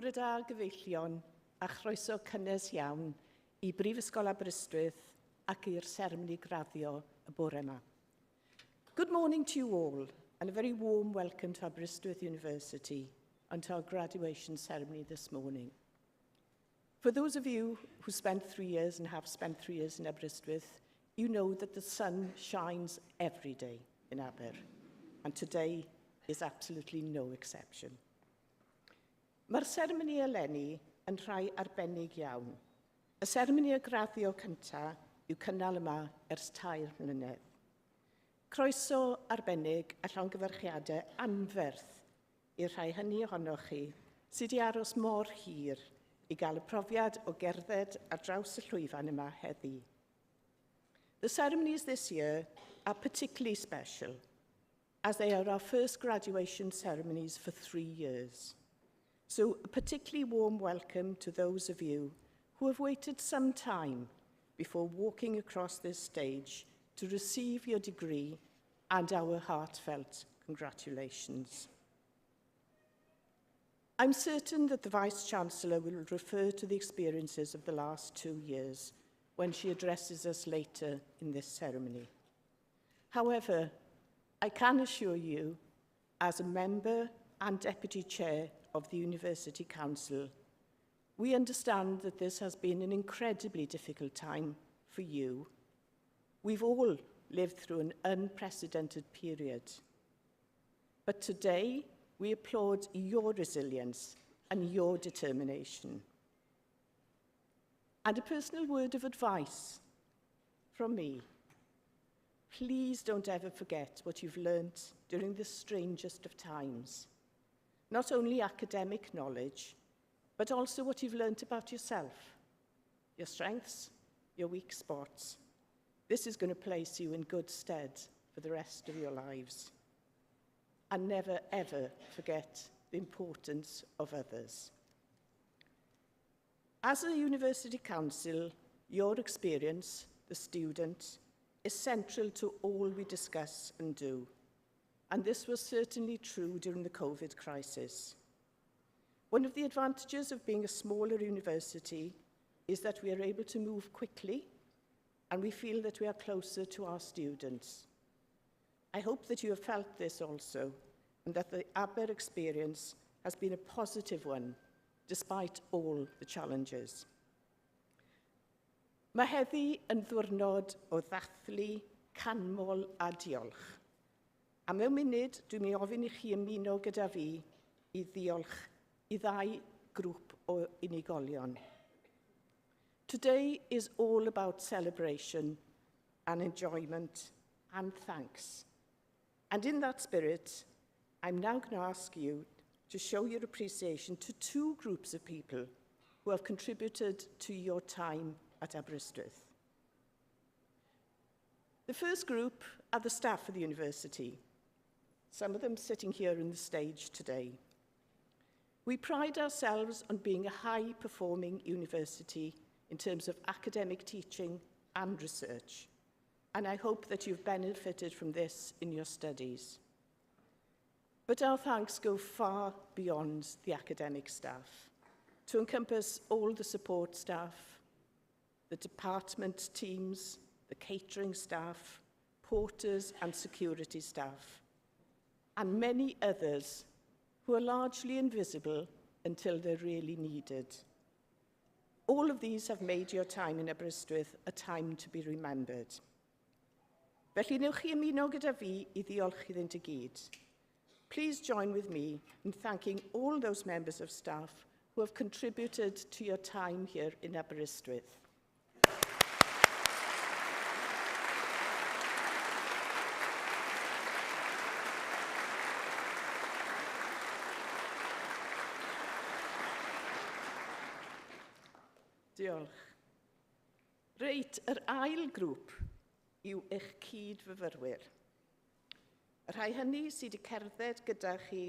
Bore da gyfeillion a chroeso cynnes iawn I Brifysgol Aberystwyth ac i'r seremoni graddio y bore yma. Good morning to you all and a very warm welcome to Aberystwyth University and to our graduation ceremony this morning. For those of you who spent 3 years and have spent 3 years in Aberystwyth, you know that the sun shines every day in Aber, and today is absolutely no exception. Mae'r seremoni eleni yn rhai arbennig iawn. Y seremoni y graddio cyntaf yw cynnal yma ers 3 mlynedd. Croeso arbennig a llongyfarchiadau anferth i'r rhai hynny ohonoch chi sydd wedi aros mor hir I gael y profiad o gerdded ar draws y llwyfan yma heddi. The ceremonies this year are particularly special, as they are our first graduation ceremonies for 3 years. So a particularly warm welcome to those of you who have waited some time before walking across this stage to receive your degree and our heartfelt congratulations. I'm certain that the Vice-Chancellor will refer to the experiences of the last 2 years when she addresses us later in this ceremony. However, I can assure you, as a member and Deputy Chair of the University Council, we understand that this has been an incredibly difficult time for you. We've all lived through an unprecedented period. But today, we applaud your resilience and your determination. And a personal word of advice from me. Please don't ever forget what you've learnt during the strangest of times. Not only academic knowledge, but also what you've learnt about yourself, your strengths, your weak spots. This is going to place you in good stead for the rest of your lives. And never, ever forget the importance of others. As a University Council, your experience, the student, is central to all we discuss and do. And this was certainly true during the COVID crisis. One of the advantages of being a smaller university is that we are able to move quickly, and we feel that we are closer to our students. I hope that you have felt this also, and that the Aber experience has been a positive one, despite all the challenges. Mae heddi yn ddiwrnod o ddathlu, canmol a diolch. A mewn munud, dwi'n mynd I ofyn I chi ymuno gyda fi I ddiolch I 2 grŵp o unigolion. Today is all about celebration and enjoyment and thanks. And in that spirit, I'm now going to ask you to show your appreciation to 2 groups of people who have contributed to your time at Aberystwyth. The first group are the staff of the university, some of them sitting here on the stage today. We pride ourselves on being a high-performing university in terms of academic teaching and research, and I hope that you've benefited from this in your studies. But our thanks go far beyond the academic staff, to encompass all the support staff, the department teams, the catering staff, porters and security staff, and many others who are largely invisible until they're really needed. All of these have made your time in Aberystwyth a time to be remembered. Felly newch chi ymuno gyda fi I ddiolch iddynt I gyd. Please join with me in thanking all those members of staff who have contributed to your time here in Aberystwyth. Diolch. Reit, yr ail grŵp yw eich cyd-fyfyrwyr. Y rhai hynny sydd wedi cerdded gyda chi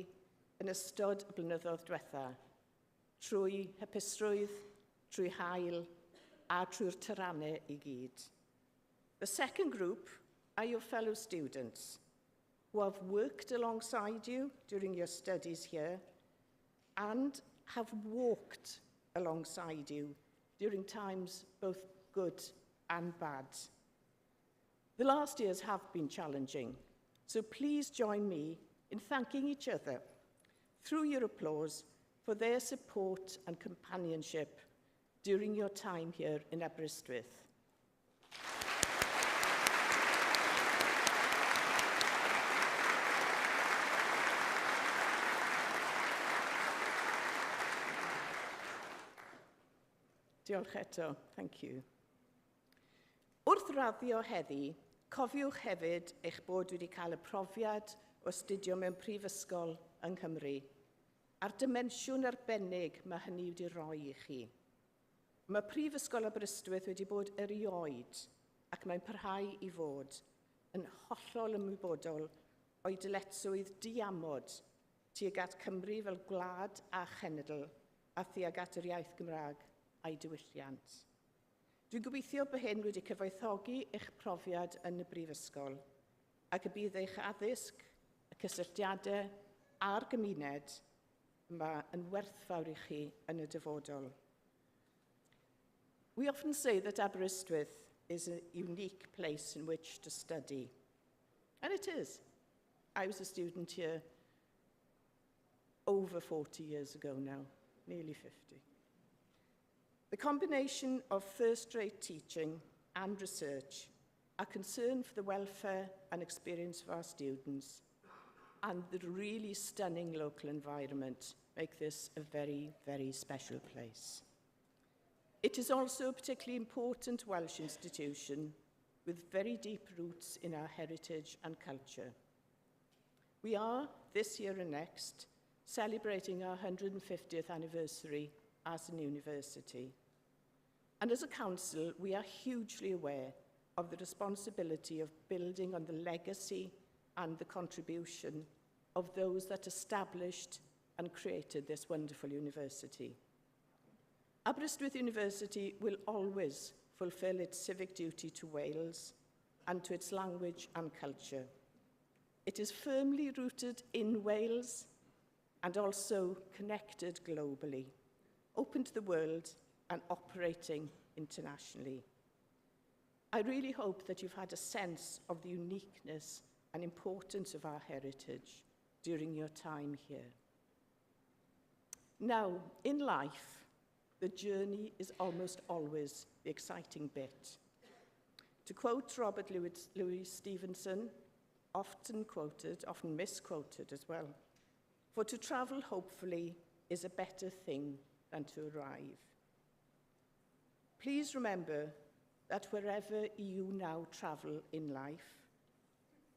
yn ystod y blynyddoedd diwethaf, trwy hapusrwydd, trwy hael a trwy'r tyrannau I gyd. The second group are your fellow students who have worked alongside you during your studies here and have walked alongside you during times both good and bad. The last years have been challenging, so please join me in thanking each other through your applause for their support and companionship during your time here in Aberystwyth. Diolch eto, thank you. Wrth raddio heddi, cofiwch hefyd eich bod wedi cael y profiad o astudio mewn prifysgol yng Nghymru, a'r dimensiwn arbennig mae hynny wedi rhoi i chi. Mae Prifysgol Aberystwyth wedi bod erioed ac mae'n parhau i fod yn hollol ymwybodol o'i dyletswydd diamod tuag at Cymru fel gwlad a chenedl a tuag at yr iaith Gymraeg a'i diwylliant. Dwi'n gobeithio bod hyn wedi cyfoethogi eich profiad yn y brifysgol ac y bydd eich addysg, y cysylltiadau a'r gymuned yma yn werthfawr i chi yn y dyfodol. We often say that Aberystwyth is a unique place in which to study. And it is. I was a student here over 40 years ago now, nearly 50. The combination of first-rate teaching and research, our concern for the welfare and experience of our students, and the really stunning local environment make this a very, very special place. It is also a particularly important Welsh institution with very deep roots in our heritage and culture. We are, this year and next, celebrating our 150th anniversary as an university. And as a council, we are hugely aware of the responsibility of building on the legacy and the contribution of those that established and created this wonderful university. Aberystwyth University will always fulfil its civic duty to Wales and to its language and culture. It is firmly rooted in Wales and also connected globally, open to the world and operating internationally. I really hope that you've had a sense of the uniqueness and importance of our heritage during your time here. Now, in life, the journey is almost always the exciting bit. To quote Robert Louis Stevenson, often quoted, often misquoted as well, for to travel hopefully is a better thing than to arrive. Please remember that wherever you now travel in life,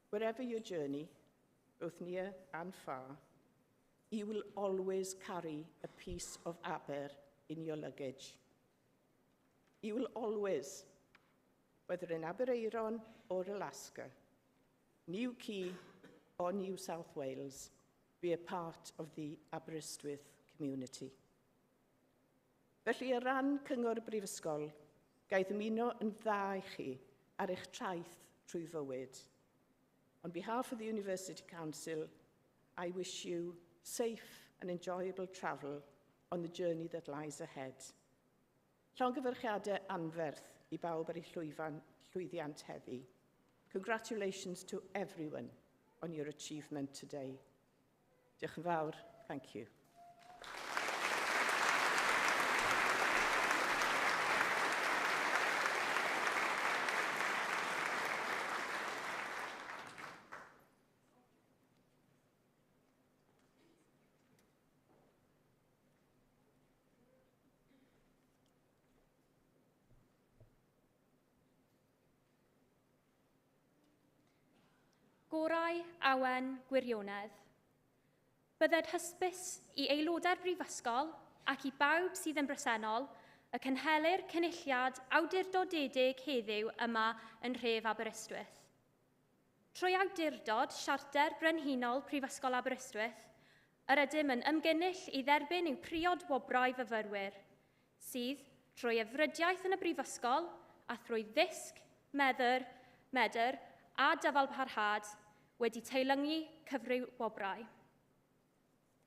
wherever your journey, both near and far, you will always carry a piece of Aber in your luggage. You will always, whether in Aberystwyth or Alaska, New Key or New South Wales, be a part of the Aberystwyth community. Felly, o ran Cyngor y Brifysgol, gai ddymuno yn dda i chi ar eich traeth trwy fywyd. On behalf of the University Council, I wish you safe and enjoyable travel on the journey that lies ahead. Llongyfarchiadau anferth i bawb ar eu llwyddiant heddi. Congratulations to everyone on your achievement today. Diolch yn fawr. Thank you. Gorau, awen, gwirionedd. Bydded hysbys i aelodau'r brifysgol ac i bawb sydd yn bresennol y cynhelir cynulliad awdurdodedig heddiw yma yn nhref Aberystwyth. Trwy awdurdod Siarter Brenhinol Prifysgol Aberystwyth, yr ydym yn ymgynnull i dderbyn i'w priod wobrau fyfyrwyr, sydd trwy yfrydiaeth yn y brifysgol a thrwy ddisg, medr a dyfalparhad wedi teilyngu cyfryw wobrau.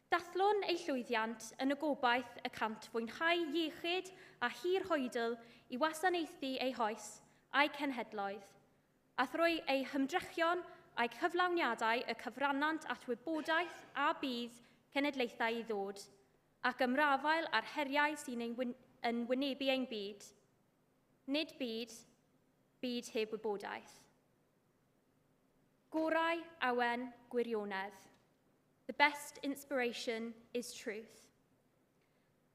Dathlon ei llwyddiant yn y gobaith y cant fwynhau iechyd a hir hoedl I wasanaethu ei hoes a'i cenhedloedd, a thrwy ei hymdrechion a'i cyflawniadau y cyfrannant at wybodaeth a bydd cenedlaethau I ddod, ac ymrafael ar heriau sy'n yn wynebu ein byd. Nid byd, byd heb wybodaeth. Gorau, awen, gwirionedd. The best inspiration is truth.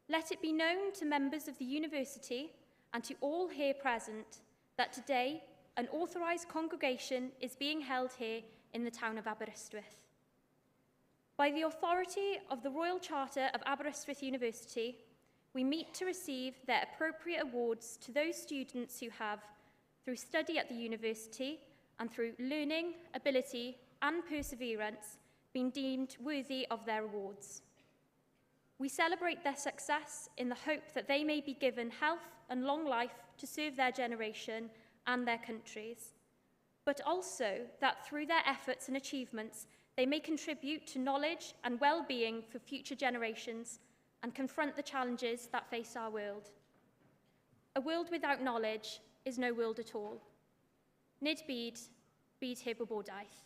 Let it be known to members of the university and to all here present that today an authorised congregation is being held here in the town of Aberystwyth. By the authority of the Royal Charter of Aberystwyth University, we meet to receive their appropriate awards to those students who have, through study at the university and through learning, ability and perseverance, been deemed worthy of their awards. We celebrate their success in the hope that they may be given health and long life to serve their generation and their countries, but also that through their efforts and achievements, they may contribute to knowledge and well-being for future generations and confront the challenges that face our world. A world without knowledge is no world at all. Nid byd, byd heb wybodaeth.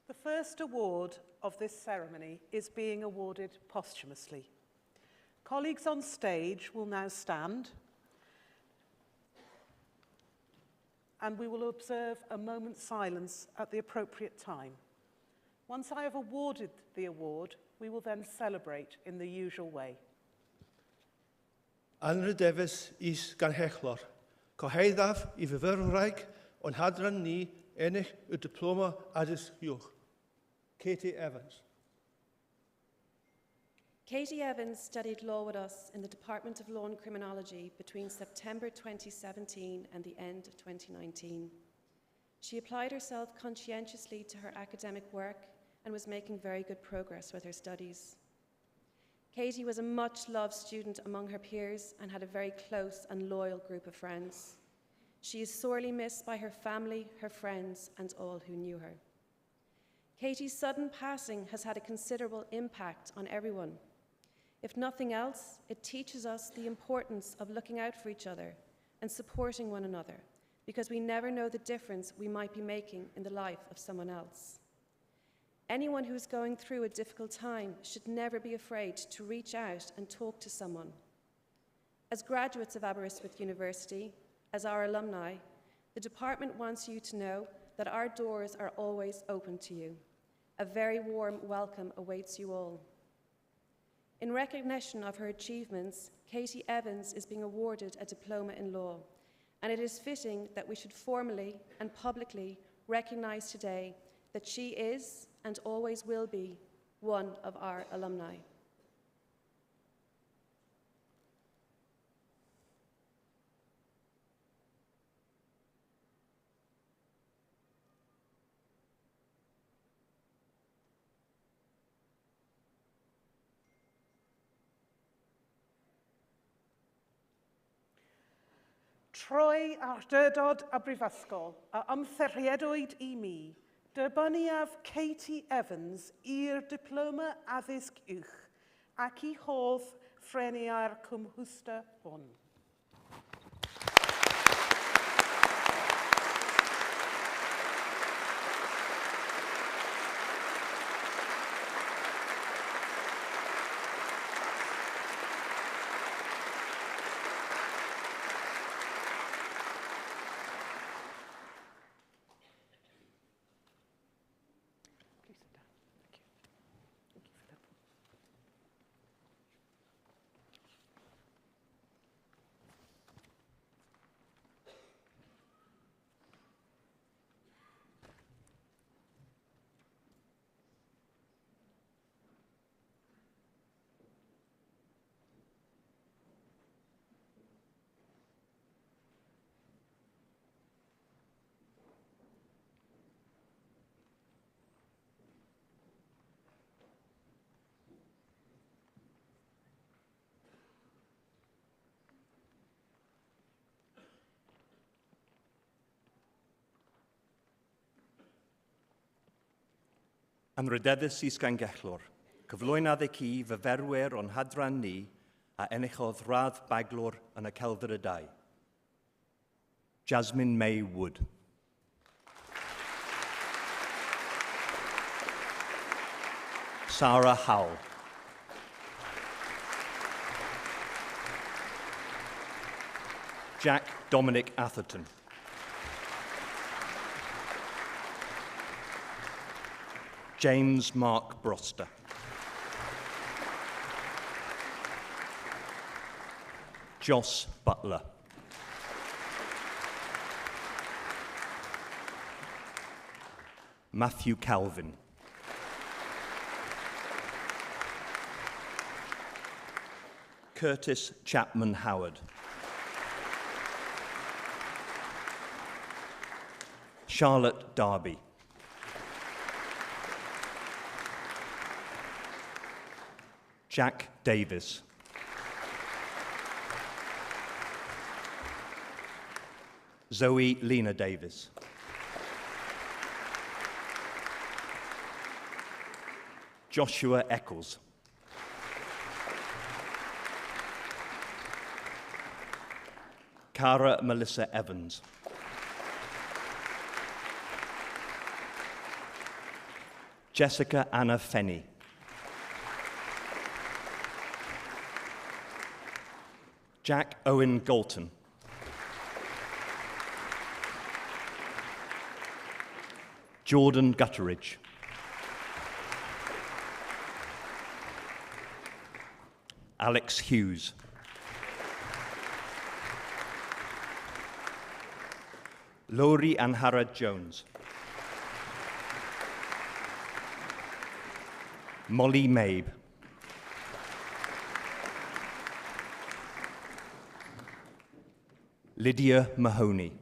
The first award of this ceremony is being awarded posthumously. Colleagues on stage will now stand and we will observe a moment's silence at the appropriate time. Once I have awarded the award, we will then celebrate in the usual way. Anryd Davies is ganhechlor, coheddaf I fyfyrwraig o'n hadran ni ennill y diploma addysg uwch. Katie Evans. Katie Evans studied law with us in the Department of Law and Criminology between September 2017 and the end of 2019. She applied herself conscientiously to her academic work and was making very good progress with her studies. Katie was a much-loved student among her peers and had a very close and loyal group of friends. She is sorely missed by her family, her friends, and all who knew her. Katie's sudden passing has had a considerable impact on everyone. If nothing else, it teaches us the importance of looking out for each other and supporting one another, because we never know the difference we might be making in the life of someone else. Anyone who is going through a difficult time should never be afraid to reach out and talk to someone. As graduates of Aberystwyth University, as our alumni, the department wants you to know that our doors are always open to you. A very warm welcome awaits you all. In recognition of her achievements, Katie Evans is being awarded a diploma in law, and it is fitting that we should formally and publicly recognise today that she is and always will be one of our alumni. Troi awdurdod a brifysgol a ymtheriedwyd I mi, dybyniaf Katie Evans i'r diploma addysg uwch ac I hoff ffreniau'r cymhwysta hwn. Yn rydeddus is gan gellwr, cyflwynodd ei ci fyferwyr o'n hadran ni a enillodd radd baglwr yn y celfyr y dau. Jasmine May Wood. Sarah Howell. Jack Dominic Atherton. James Mark Broster. Joss Butler. Matthew Calvin. Curtis Chapman Howard. Charlotte Darby. Jack Davis. Zoe Lena Davis. Joshua Eccles. Cara Melissa Evans. Jessica Anna Fenney. Jack Owen Galton. Jordan Gutteridge. Alex Hughes. Laurie Anhara Jones. Molly Mabe. Lydia Mahoney.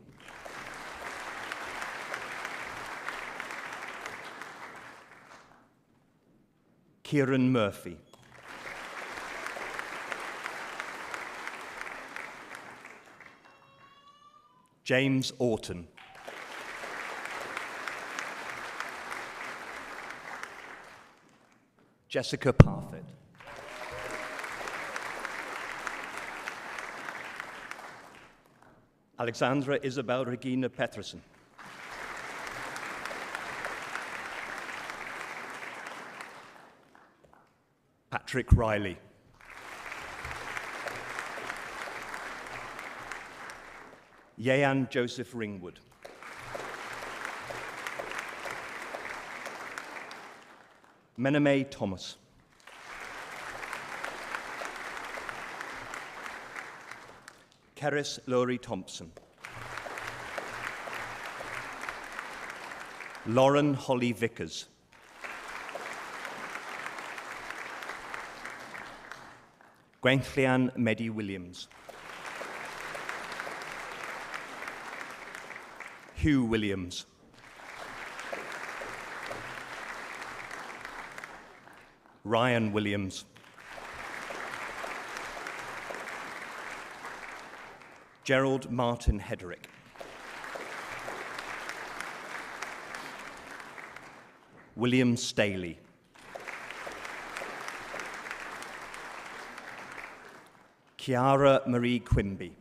Kieran Murphy. James Orton. Jessica Parfit. Alexandra Isabel Regina Peterson. Patrick Riley. Yean Joseph Ringwood. Mename Thomas. Keris Laurie Thompson. Lauren Holly Vickers. Gwenllian Medi Williams. Hugh Williams. Ryan Williams. Gerald Martin Hederick. William Staley. Chiara Marie Quimby.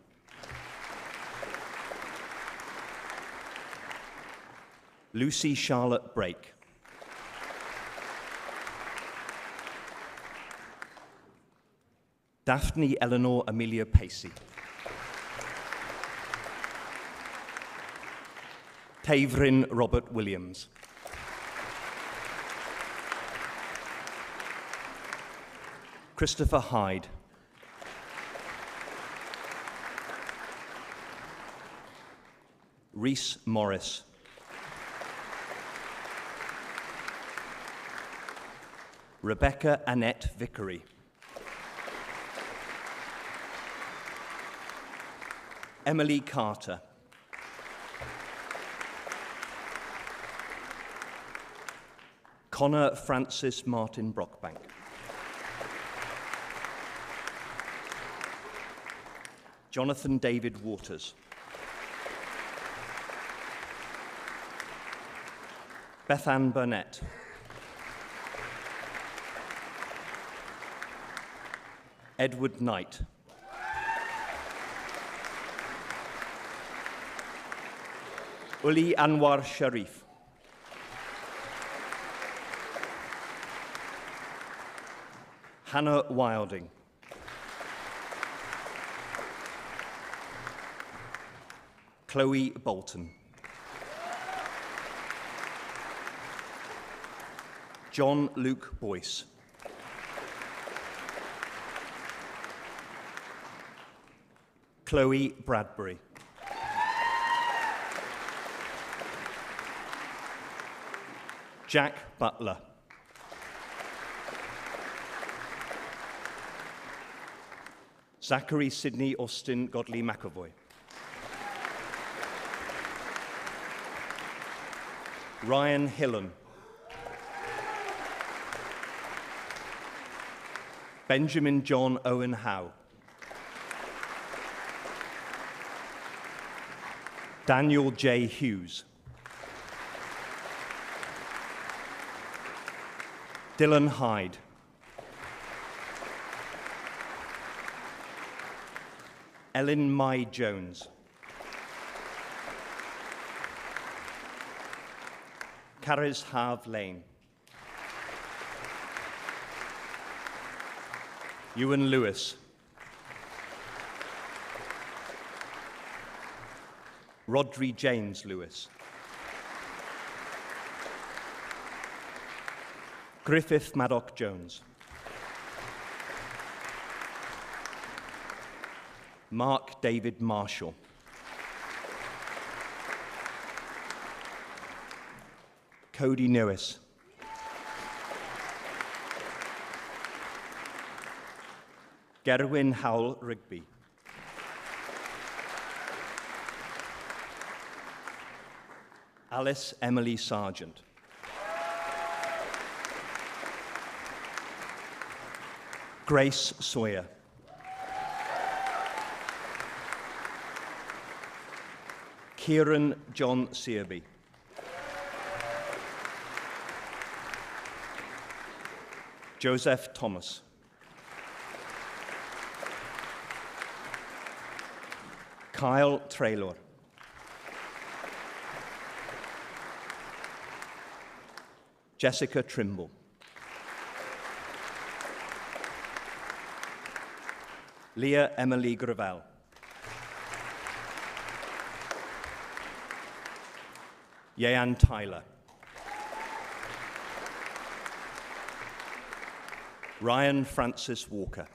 Lucy Charlotte Brake. Daphne Eleanor Amelia Pacey. Tavrin Robert Williams. Christopher Hyde. Rhys Morris. Rebecca Annette Vickery. Emily Carter. Connor Francis Martin Brockbank. Jonathan David Waters. Beth Ann Burnett. Edward Knight. Uli Anwar Sharif. Hannah Wilding. Chloe Bolton. John Luke Boyce. Chloe Bradbury. Jack Butler. Zachary Sidney Austin Godley McAvoy. Ryan Hillen. Benjamin John Owen Howe. Daniel J. Hughes. Dylan Hyde. Ellen Mai Jones. Carys Harve Lane. Ewan Lewis. Rodri James Lewis. Griffith Maddock Jones. Mark David Marshall. Cody Newis. Gerwyn Howell Rigby. Alice Emily Sargent. Grace Sawyer. Kieran John Searby. Joseph Thomas. Kyle Traylor. Jessica Trimble. Leah Emily Gravel. Yean Tyler. Ryan Francis Walker.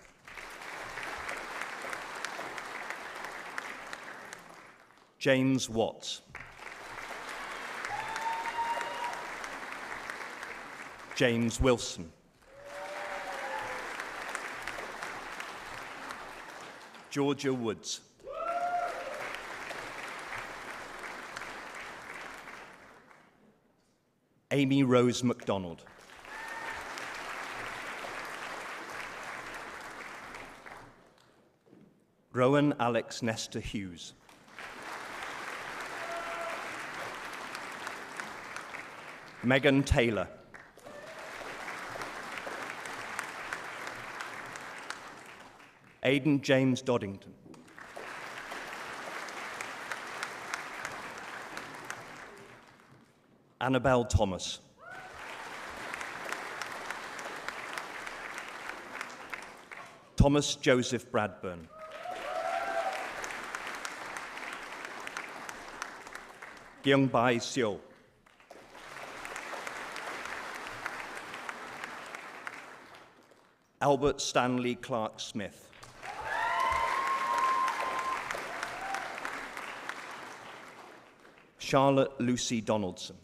James Watts. James Wilson. Georgia Woods. Amy Rose MacDonald. Rowan Alex Nestor Hughes. Megan Taylor. Aidan James Doddington. Annabelle Thomas. Thomas Joseph Bradburn. Gyeongbai Seo. Albert Stanley Clark Smith. Charlotte Lucy Donaldson.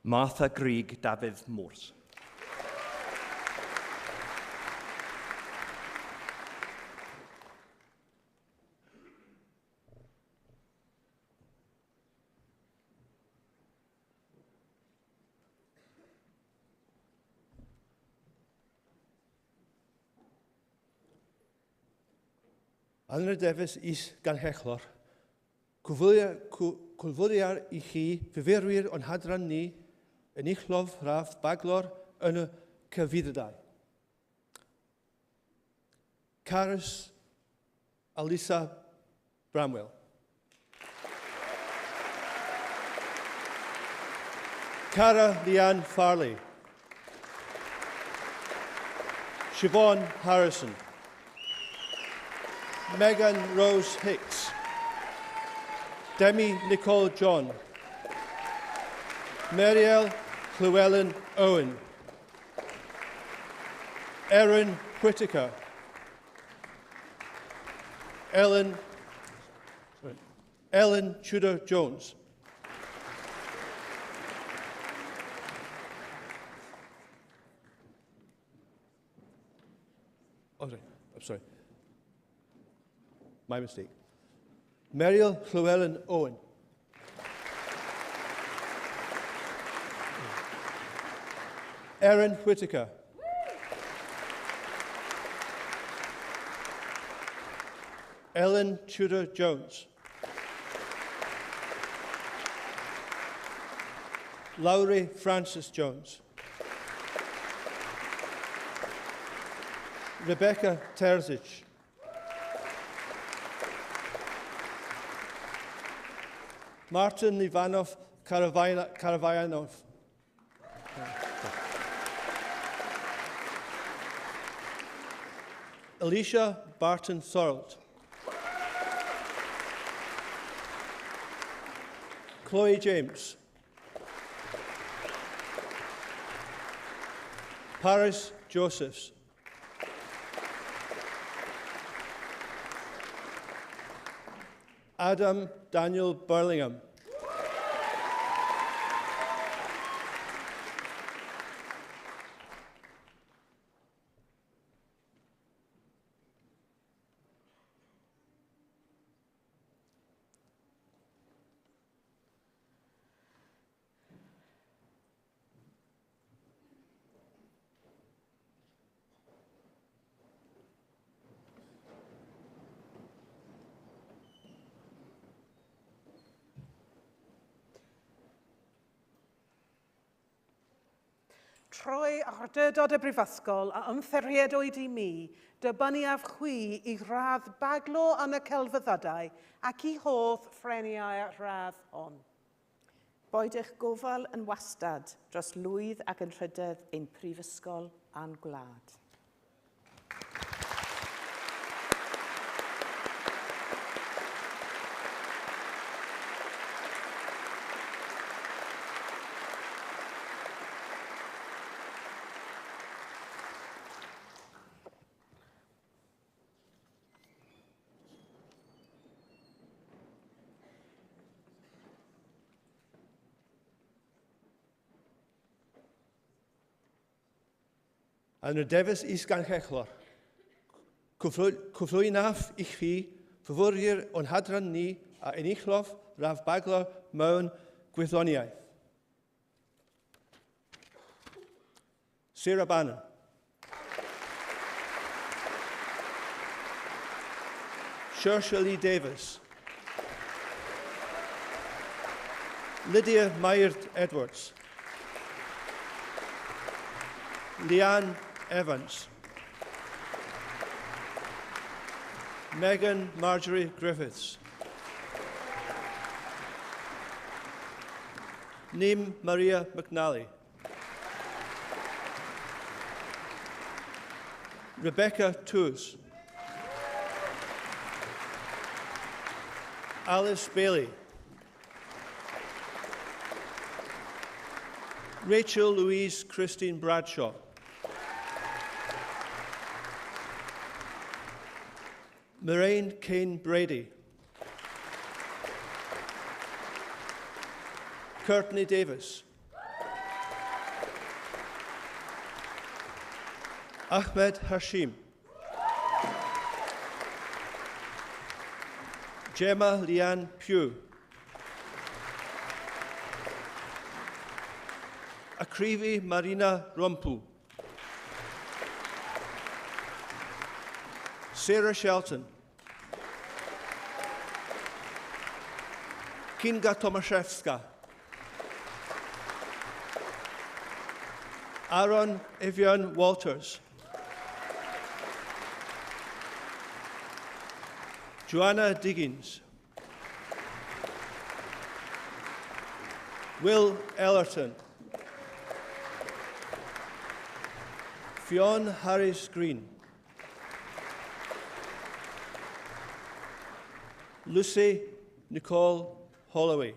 Martha Grieg David Morse. Anna Davies is ganhechlor. Cwfwriar i chi fyfyrwyr o'n hadran ni enillodd radd baglor yn y cyfuddau. Carys Alisa Bramwell. Cara Leanne Farley. Siobhan Harrison. Megan Rose Hicks. Demi Nicole John. Mariel Llewellyn Owen. Erin Whittaker. Ellen Tudor Jones. Oh, sorry. I'm sorry. My mistake. Mariel Llewellyn Owen. Erin Whittaker. Ellen Tudor Jones. Lowry Francis Jones. Rebecca Terzic. Martin Ivanov Karavayanov. Alicia Barton Thorold. Chloe James. Paris Josephs. Adam Daniel Burlingham. Troi awdurdod y brifysgol a ymtheriedwyd I mi, dibynniaf chwi I radd baglo yn y celfyddydau ac I hodd ffreniau radd hon. Boed eich gofal yn wastad dros lwydd ac yn rhydedd ein prifysgol a'n gwlad. Yn y defys isganchechlor, cwflwynaf i'ch chi, fyfwri'r o'n hadran ni a enillodd raf baglo mewn gwyddoniaeth. Sarah Bannon. Saoirse Lee Davis. Lydia Myert Edwards. Leanne Evans. Megan Marjorie Griffiths. Neem Maria McNally. Rebecca Toos. Alice Bailey. Rachel Louise Christine Bradshaw. Lorraine Kane Brady. Courtney Davis. Ahmed Hashim. Gemma Leanne Pugh. Akrivi Marina Rumpu. Sarah Shelton. Kinga Tomaszewska. Aaron Evian Walters. Joanna Diggins. Will Ellerton. Fionn Harris Green. Lucy Nicole Holloway.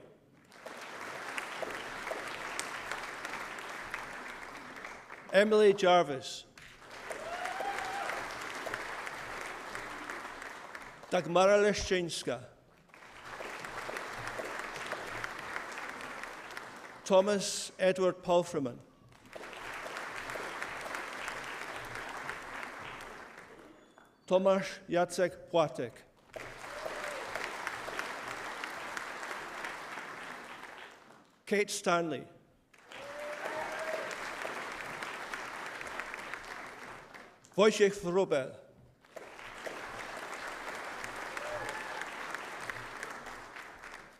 Emily Jarvis. Dagmara Leszczyńska. Thomas Edward Palfreman. Tomasz Jacek Płatek. Kate Stanley. Wojciech Wrobel.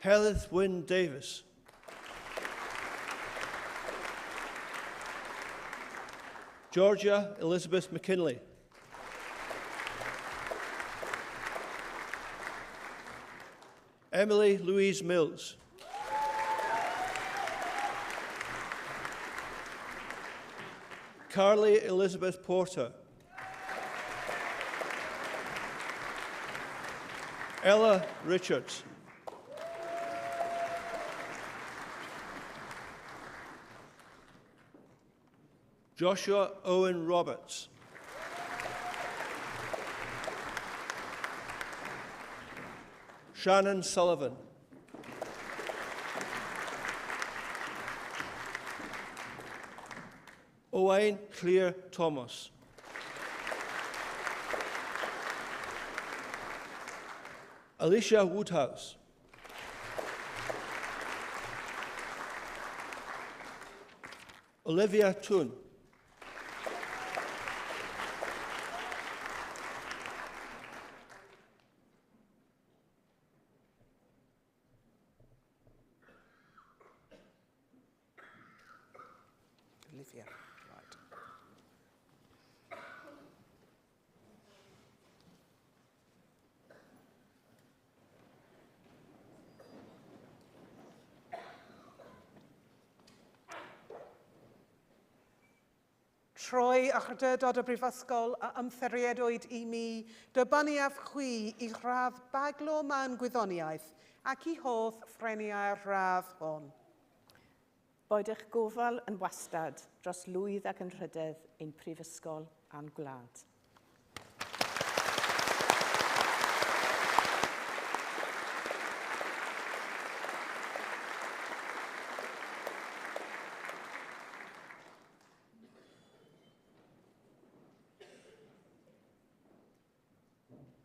Helith Wynne Davis. Georgia Elizabeth McKinley. Emily Louise Mills. Carly Elizabeth Porter. Ella Richards. Joshua Owen Roberts. Shannon Sullivan. Owain Clear Thomas. Alicia Woodhouse. Olivia Toon. Olivia, right. Troi a chardydod y brifysgol a ymtheriedwyd I mi, dybaniaf chwi I radd baglo man gwyddoniaeth ac I hodd ffreniau'r radd hon. Boed eich gofal yn wastad dros lwydd ac yn rhydedd ein prifysgol a'n gwlad.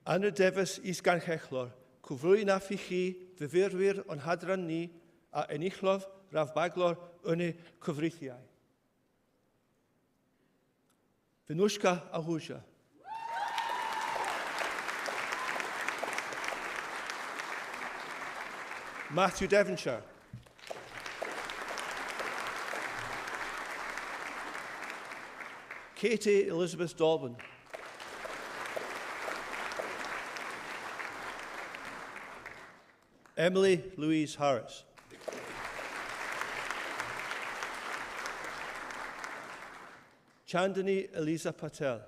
Anna Davis Isganchechlor, cwflwy naff I chi fyfyrwyr o'n hadran ni a enillodd raf baglor yn ei cyfreithiau. Fynushka Ahuja. Matthew Devonshire. Katie Elizabeth Dolben. Emily Louise Harris. Chandani Elisa Patel.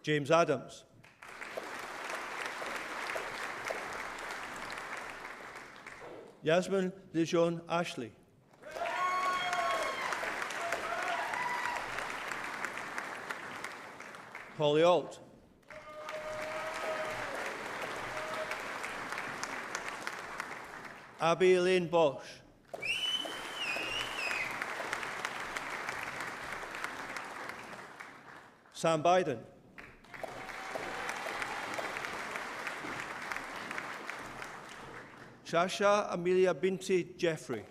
James Adams. Yasmin Lejeune Ashley. Polly Alt. Abby Elaine Bosch. Sam Biden. Shasha Amelia Binti Jeffrey.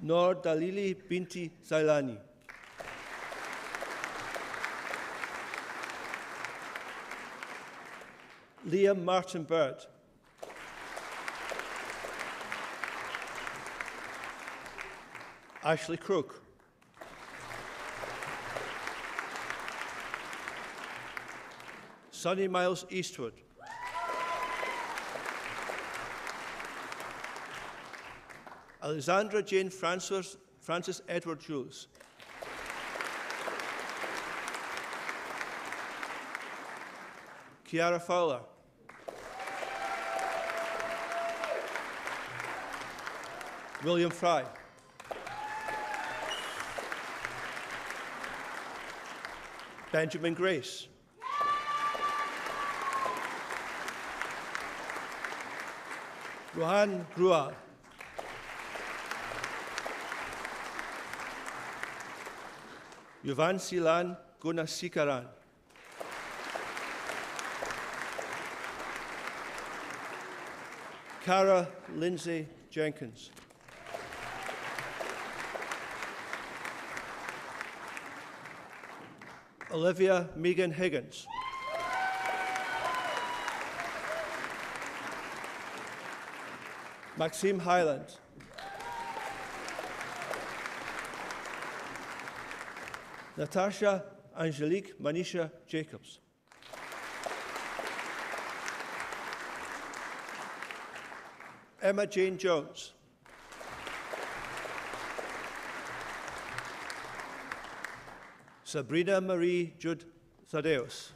Noor Dalili Binti Zailani. Liam Martin Bird. Ashley Crook. Sonny Miles Eastwood. Alexandra Jane Francis Edward Jules. Kiara Fowler. William Fry. Benjamin Grace. Rohan Grual. Yuvan Silan Gunasikaran. Cara Lindsay Jenkins. Olivia Megan Higgins. Maxime Highland. Natasha Angelique Manisha Jacobs. Emma Jane Jones. Sabrina Marie Judd Thaddeus.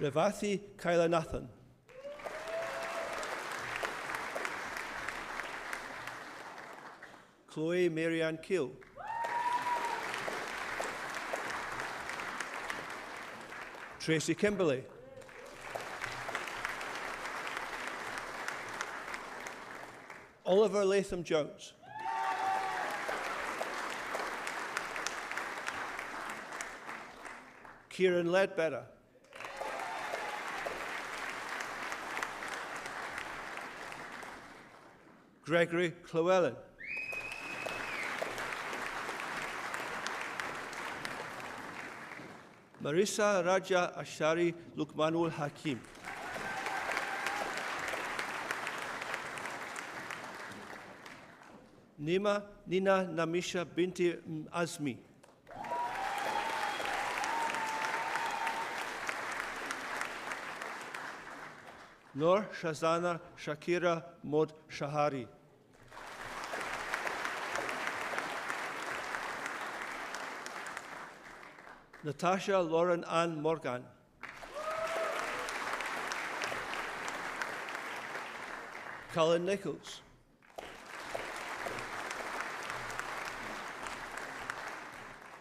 Revathi Kailanathan. Chloe Marianne Keel. Tracy Kimberley. Oliver Latham Jones. Kieran Ledbetter. Gregory Llewellyn. Marissa Raja Ashari Lukmanul Hakim. Nina Namisha Binti Azmi. Noor Shazana Shakira Mod Shahari. Natasha Lauren Ann Morgan. Colin Nichols.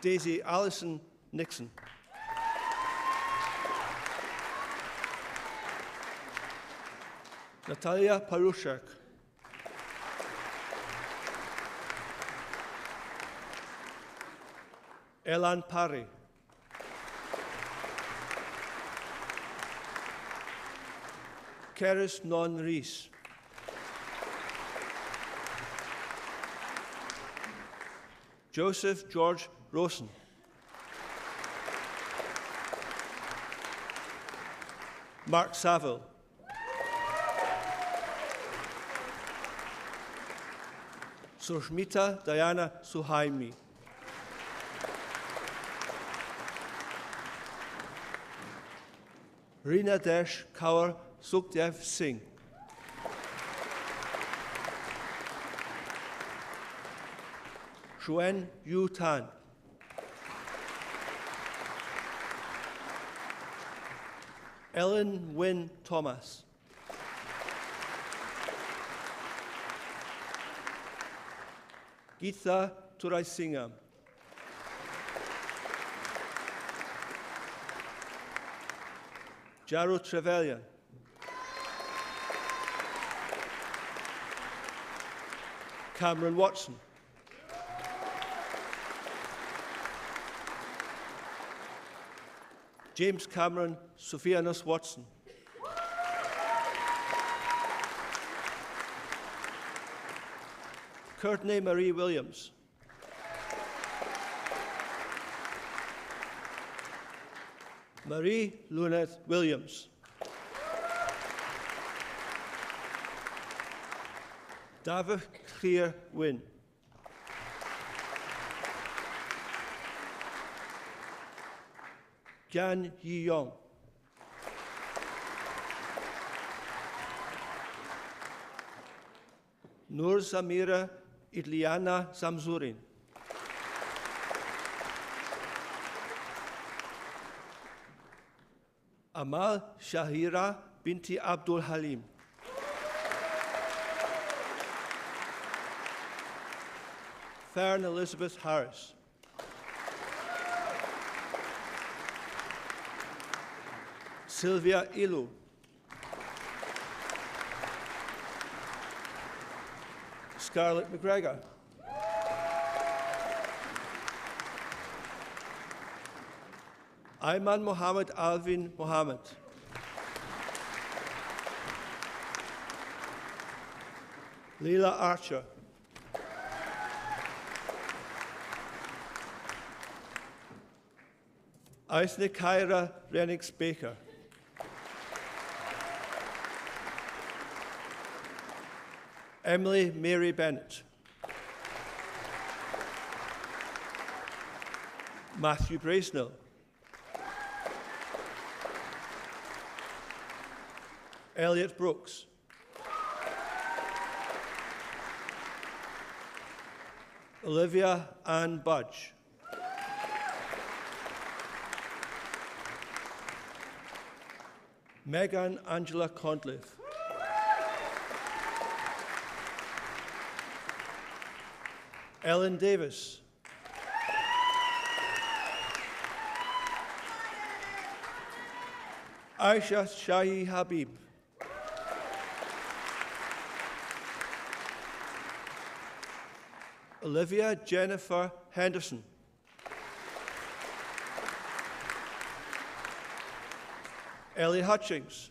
Daisy Allison Nixon. Natalia Parushak. Elan Parry. Keris Non Rees. Joseph George Rosen. Mark Saville. Sushmita Diana Suhaimi. Rina Desh Kaur Sukhdev Singh. Shuen Yu Tan. Ellen Wynne Thomas. Geetha Turaisingam. Jaru Trevelyan. Cameron Watson. James Cameron Sophianus Watson. Courtney Marie Williams. Marie Luneth Williams. David Clear Wynn. Gan Yi Yong. Nur Samira Idliana Samzurin. Amal Shahira Binti Abdul Halim. Fern Elizabeth Harris. Sylvia Ilu. Scarlett McGregor. Ayman Mohammed Alvin Mohammed. Leela Archer. Aisne Kyra Renix Baker. Emily Mary Bennett. Matthew Brasenell. Elliot Brooks. Olivia Ann Budge. Megan Angela Contliffe. Ellen Davis. Aisha Shahi Habib. Olivia Jennifer Henderson. Ellie Hutchings.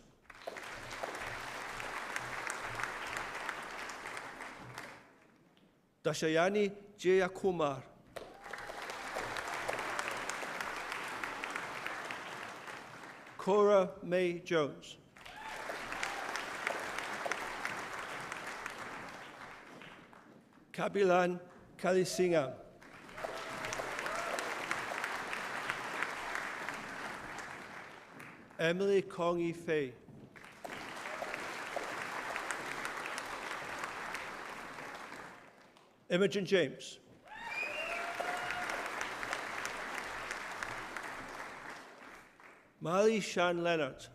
Dashayani Jayakumar. Cora May Jones. Kabilan Kalisingam. Emily Kongi Fay. Imogen James. Molly Shan Leonard.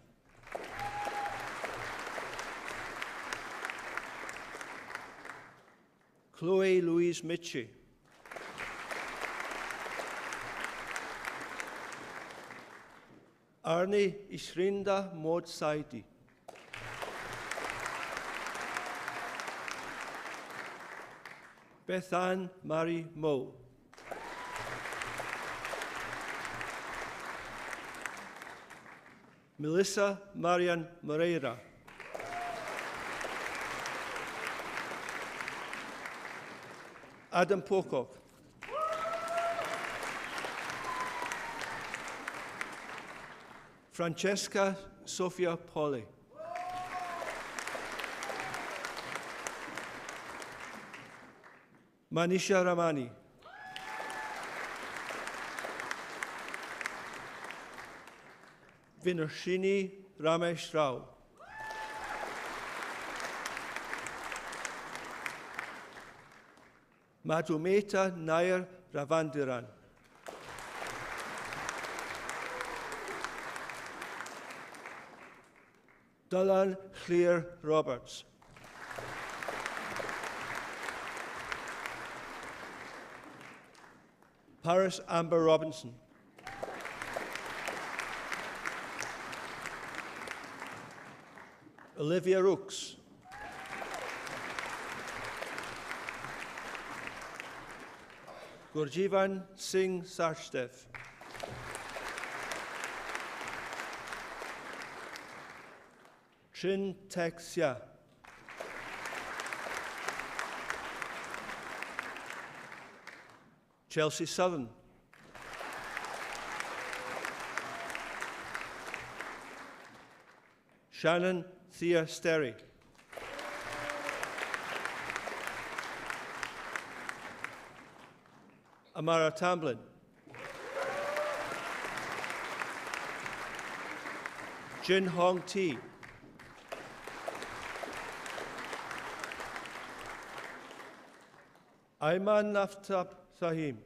Chloe Louise Mitchie. Arnie Ishrinda Maud Saidi. Bethan Marie Moe. Melissa Marian Moreira. Adam Pocock. Francesca Sofia Polly. Manisha Ramani. Vinarshini Ramesh Rao. Madhumeta Nair Ravandiran. Dylan Clear Roberts. Paris Amber Robinson. Olivia Rooks. Gurjivan Singh Sarstev. Trin Texia. Chelsea Southern. Shannon Thea Sterry. Amara Tamblin. Jin Hong T. Ayman Naftab Sahim.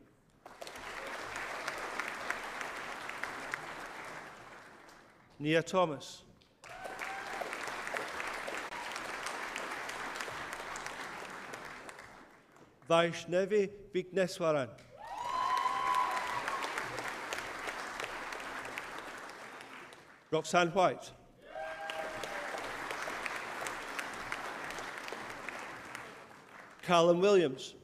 Nia Thomas. Vaishnavi Vigneswaran. Roxanne White. Callum Williams.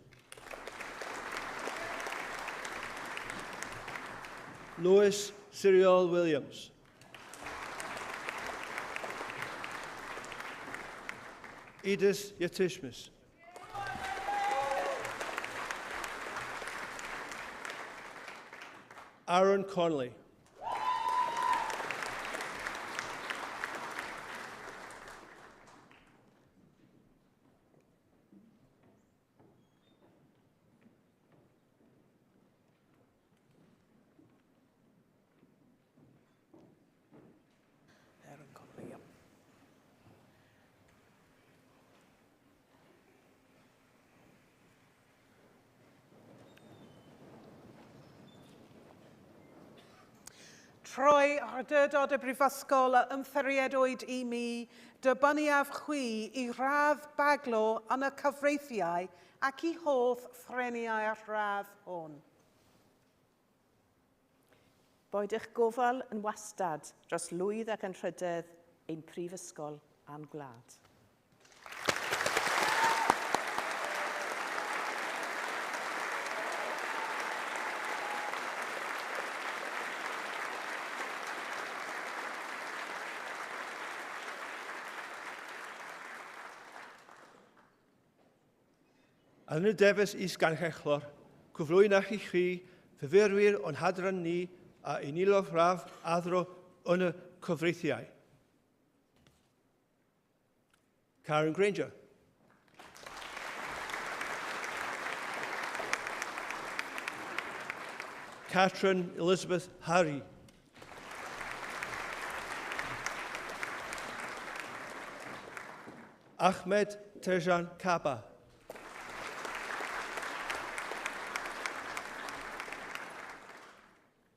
Lois Cyril Williams. Edith Yatishmis. Aaron Connolly. Troi awdurdod y Brifysgol a ymfferiedwyd I mi dybyniaf chwi I radd baglo yn y cyfreithiau ac I hoff ffreniau'r radd hwn. Boed eich gofal yn wastad dros lwydd ac yn rhydedd ein prifysgol a'n gwlad. Yn y defys is ganchechlor, cyflwynach I chi fyfyrwyr o'n hadran ni a unilodd raf addro yn y cyfreithiau. Karen Granger. Catherine Elizabeth Harry. Ahmed Tejan Kaba.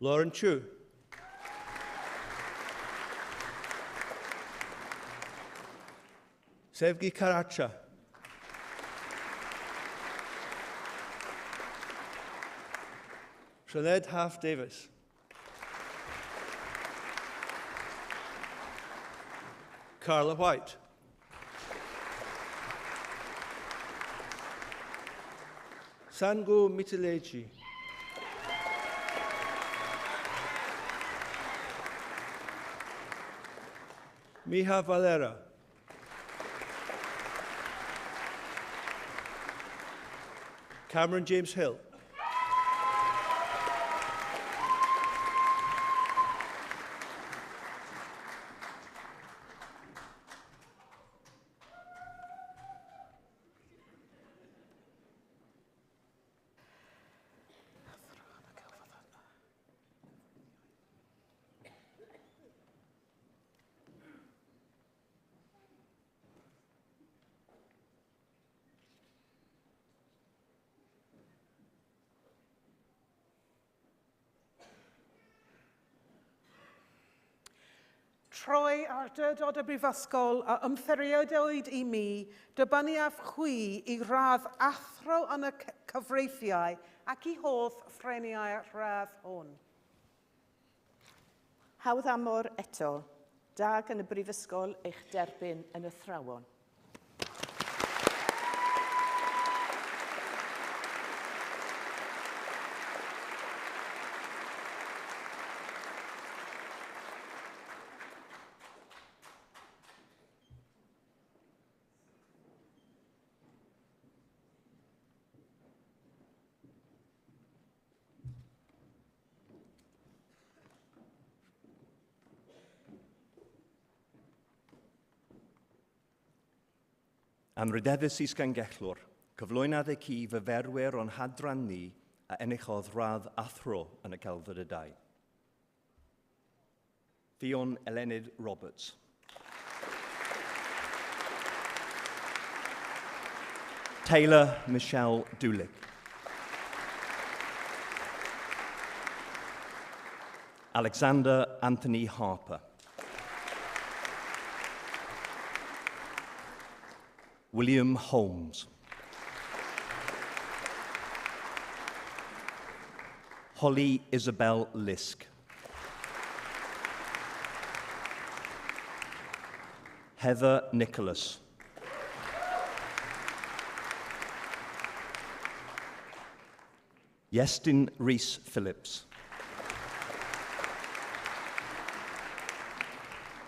Lauren Chu. Sevgi Karacha. Sinead Half Davis. Carla White. Sango Mitileji. Miha Valera. Cameron James Hill. Troi awdurdod y Brifysgol a ymfferiedwyd I mi dybyniaf chwi I radd athro yn y cyfreithiau ac I hoff ffreniau'r radd hwn. Hawdd amor eto, dag yn y Brifysgol eich derbyn yn y thrawon. Anrydeddus is gan gellwr, cyflwynodd ei ci fyferwyr o'n hadran ni a enillodd radd athro yn y celfydd y dau. Fion Elennid Roberts. Taylor Michelle Dulick. Alexander Anthony Harper. William Holmes. Holly Isabel Lisk. Heather Nicholas. Iestyn Rhys Phillips.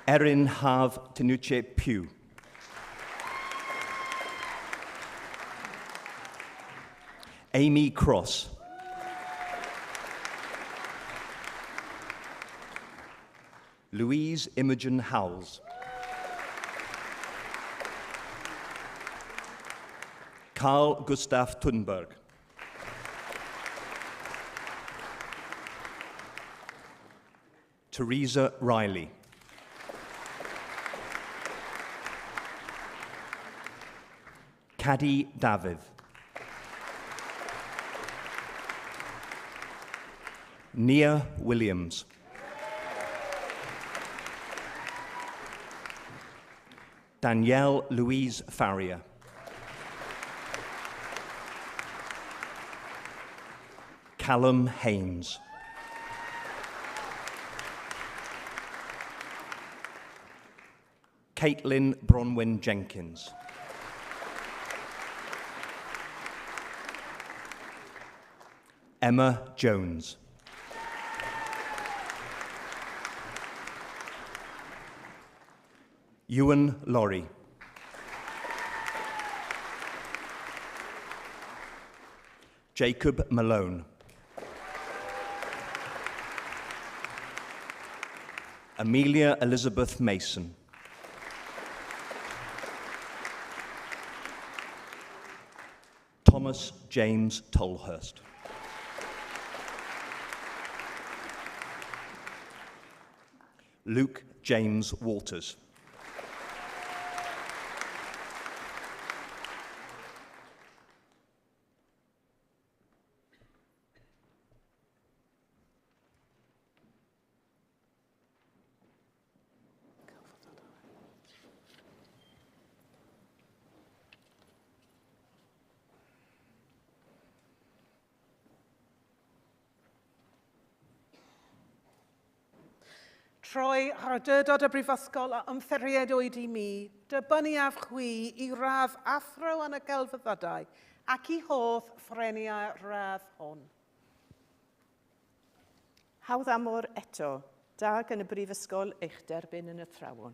Erin Hav Tinuche Pugh. Amy Cross. Louise Imogen Howells. Carl Gustav Thunberg. Teresa Riley. Caddy David. Nia Williams. Danielle Louise Farrier. Callum Haynes. Caitlin Bronwyn Jenkins. Emma Jones. Ewan Laurie. Jacob Malone. Amelia Elizabeth Mason. Thomas James Tolhurst. Luke James Walters. Troi ar dydod y brifysgol a ymfferiedwyd i mi, dibynniaf chwi I radd athro yn y gelfyddydau ac I hodd ffreniau radd hon. Hawdd amor eto, dag yn y brifysgol eich derbyn yn y thrawon.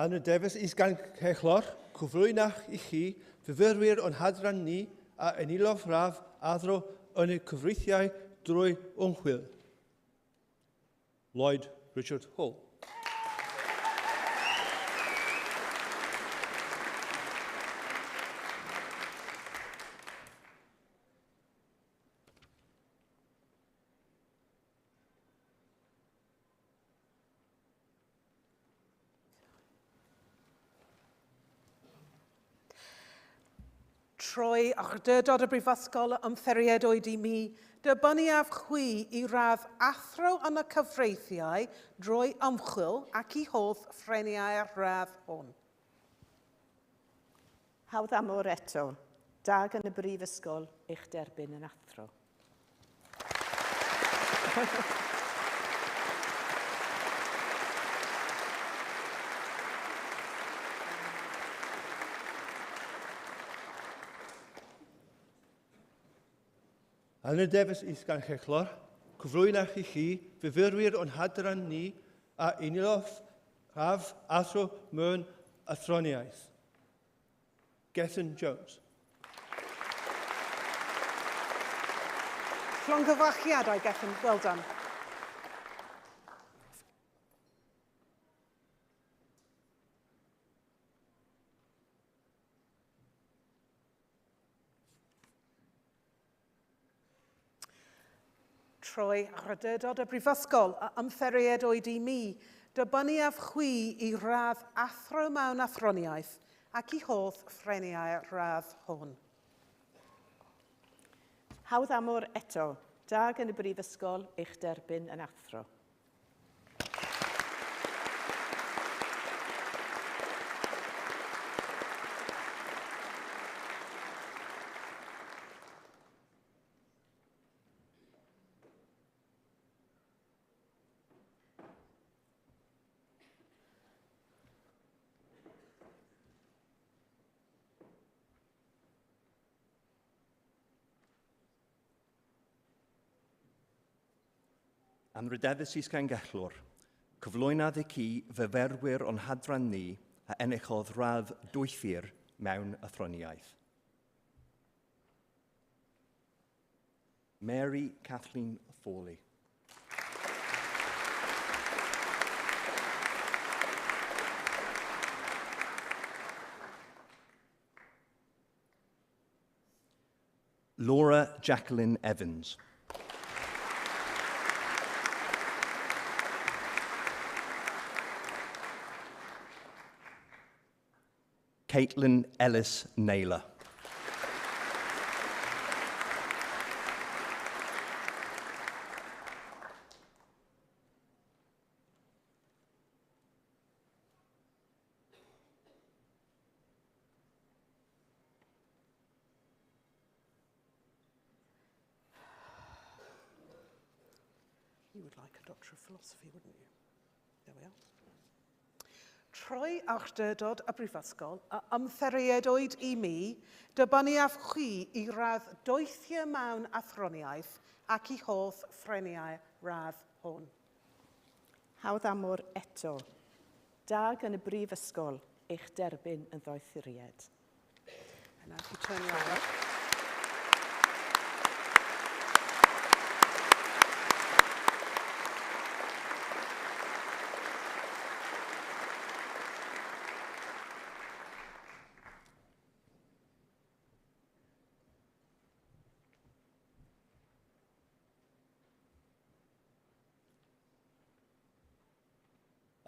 Anna Davies is gan Cechlor, cyflwynach I chi, fyfyrwyr o'n hadran ni a enilof raf athro yn y cyfreithiau drwy ymchwil. Lloyd Richard Hull. Troi ar dydod y brifysgol ymfferiedwyd I mi, dibynniaf chwi I radd athro yn y cyfreithiau drwy ymchwil ac I hodd ffreniau'r radd hwn. Hawdd amor eto, dag yn y brifysgol eich derbyn yn athro. Yn y defys is gan chechlor, cyflwynach I chi fyfyrwyr o'n hadran ni a unilof raf athro mewn athroniaeth. Gethin Jones. Llongyfarchiadau, Gethin. Well done. Troi Graddio y Brifysgol a ymtheried oed I mi, dibynnu chwi I radd athro mewn athroniaeth ac I holl ffreniau radd hwn. Hawdd amor eto, dag yn y brifysgol eich derbyn yn athro. Am rydefus is gan gellwr, cyflwynodd y ci fyferwyr o'n hadran ni a enillodd radd dwythir mewn athroniaeth. Mary Kathleen Foley. Laura Jacqueline Evans. Caitlin Ellis Naylor. You would like a Doctor of Philosophy, wouldn't you? There we are. Troi awdurdod y Brifysgol a ymtheriedwyd I mi, dibynnu chwi I radd doethio mewn athroniaeth ac I holl ffreniau radd hwn. Hawdd amor eto, dag yn y brifysgol eich derbyn yn ddoethuried. And now if you turn your eye.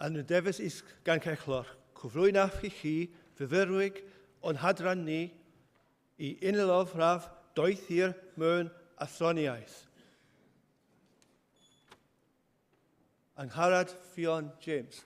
Yn y defys is gan cechlor, cyflwynaf I chi fyfyrwyg o'n hadran ni I unilof raf doethir mewn athroniaeth. Angharad Fion James.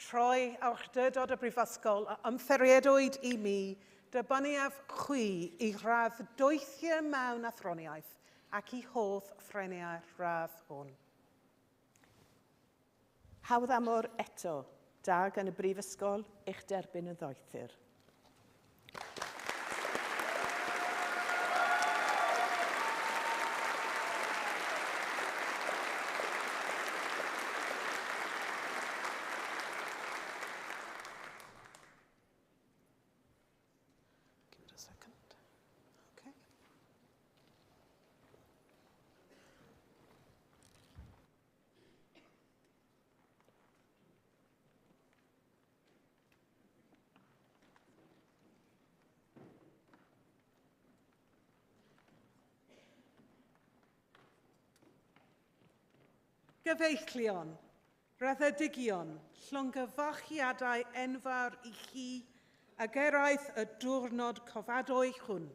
Troi awdurdod y Brifysgol a ymtheriedwyd I mi, dibynnu chwi I radd doethio mewn athroniaeth ac I holl ffreniau radd hwn. Hawdd amor eto, dag yn y brifysgol eich derbyn yn ddoethur. Gyfeillion, Graddedigion, llongyfarchiadau enfawr I chi a geraeth y diwrnod cofadwy hwn.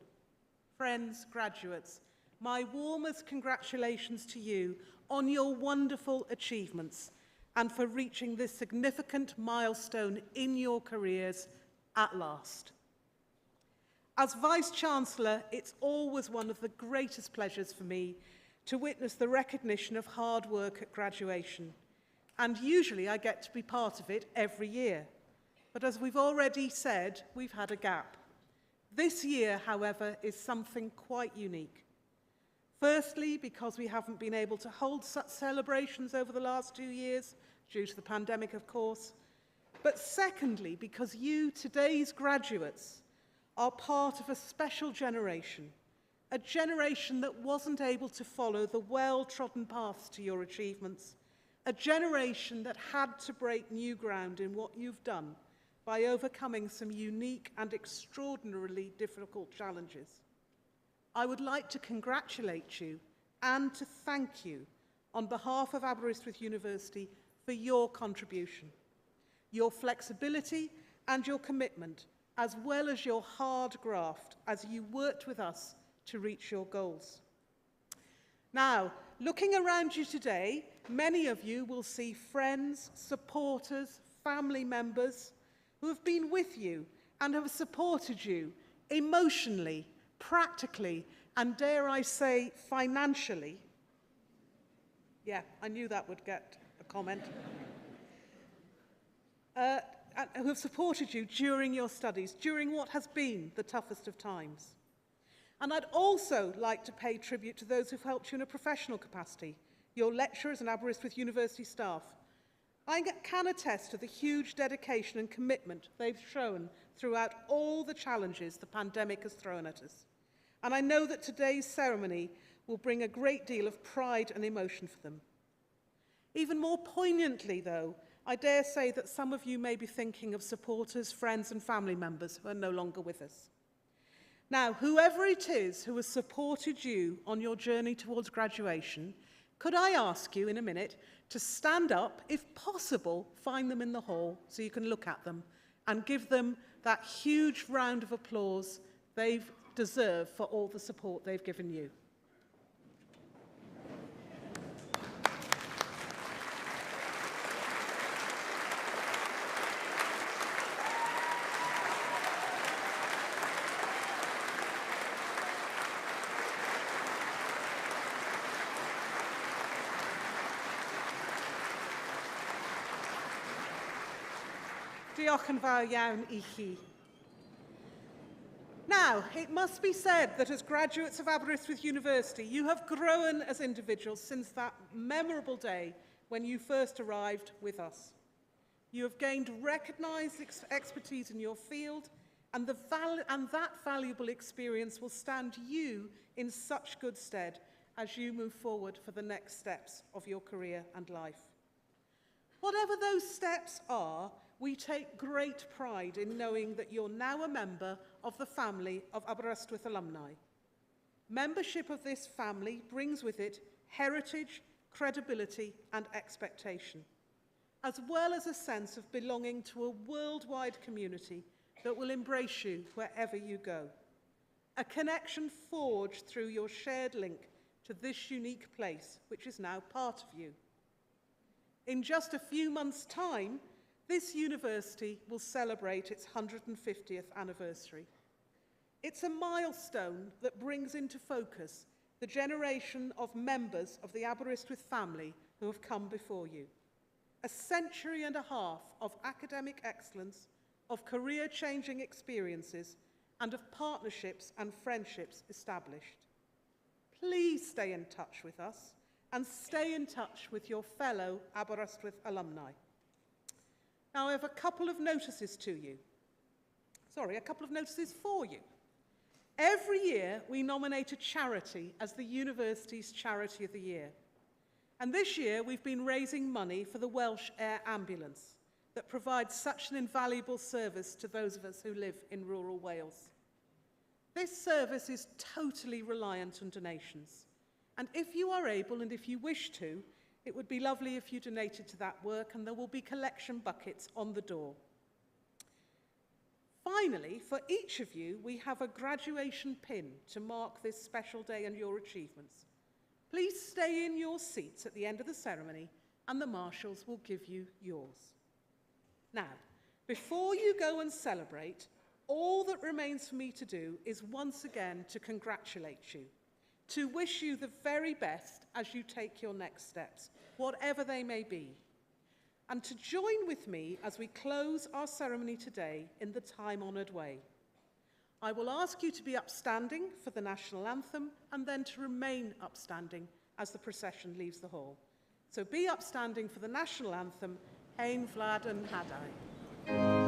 Friends, graduates, my warmest congratulations to you on your wonderful achievements and for reaching this significant milestone in your careers at last. As Vice-Chancellor, it's always one of the greatest pleasures for me to witness the recognition of hard work at graduation. And usually I get to be part of it every year. But as we've already said, we've had a gap. This year, however, is something quite unique. Firstly, because we haven't been able to hold such celebrations over the last 2 years, due to the pandemic, of course. But secondly, because you, today's graduates, are part of a special generation, a generation that wasn't able to follow the well-trodden paths to your achievements, a generation that had to break new ground in what you've done by overcoming some unique and extraordinarily difficult challenges. I would like to congratulate you and to thank you on behalf of Aberystwyth University for your contribution, your flexibility and your commitment, as well as your hard graft as you worked with us to reach your goals. Now, looking around you today, many of you will see friends, supporters, family members who have been with you and have supported you emotionally, practically, and dare I say, financially. Yeah, I knew that would get a comment. Who have supported you during your studies, during what has been the toughest of times. And I'd also like to pay tribute to those who've helped you in a professional capacity, your lecturers and Aberystwyth University staff. I can attest to the huge dedication and commitment they've shown throughout all the challenges the pandemic has thrown at us. And I know that today's ceremony will bring a great deal of pride and emotion for them. Even more poignantly, though, I dare say that some of you may be thinking of supporters, friends and family members who are no longer with us. Now, whoever it is who has supported you on your journey towards graduation, could I ask you in a minute to stand up, if possible, find them in the hall so you can look at them and give them that huge round of applause they deserve for all the support they've given you. Diolch yn fawr iawn I chi. Now, it must be said that as graduates of Aberystwyth University, you have grown as individuals since that memorable day when you first arrived with us. You have gained recognised expertise in your field, and that valuable experience will stand you in such good stead as you move forward for the next steps of your career and life. Whatever those steps are, we take great pride in knowing that you're now a member of the family of Aberystwyth alumni. Membership of this family brings with it heritage, credibility and expectation, as well as a sense of belonging to a worldwide community that will embrace you wherever you go. A connection forged through your shared link to this unique place, which is now part of you. In just a few months' time, this university will celebrate its 150th anniversary. It's a milestone that brings into focus the generation of members of the Aberystwyth family who have come before you. A century and a half of academic excellence, of career-changing experiences, and of partnerships and friendships established. Please stay in touch with us and stay in touch with your fellow Aberystwyth alumni. Now, I have a couple of notices for you. Every year, we nominate a charity as the university's Charity of the Year. And this year, we've been raising money for the Welsh Air Ambulance that provides such an invaluable service to those of us who live in rural Wales. This service is totally reliant on donations. And if you are able and if you wish to, it would be lovely if you donated to that work, and there will be collection buckets on the door. Finally, for each of you, we have a graduation pin to mark this special day and your achievements. Please stay in your seats at the end of the ceremony, and the marshals will give you yours. Now, before you go and celebrate, all that remains for me to do is once again to congratulate you, to wish you the very best as you take your next steps, whatever they may be, and to join with me as we close our ceremony today in the time-honoured way. I will ask you to be upstanding for the national anthem and then to remain upstanding as the procession leaves the hall. So be upstanding for the national anthem, Ein Vlad yn Hadau.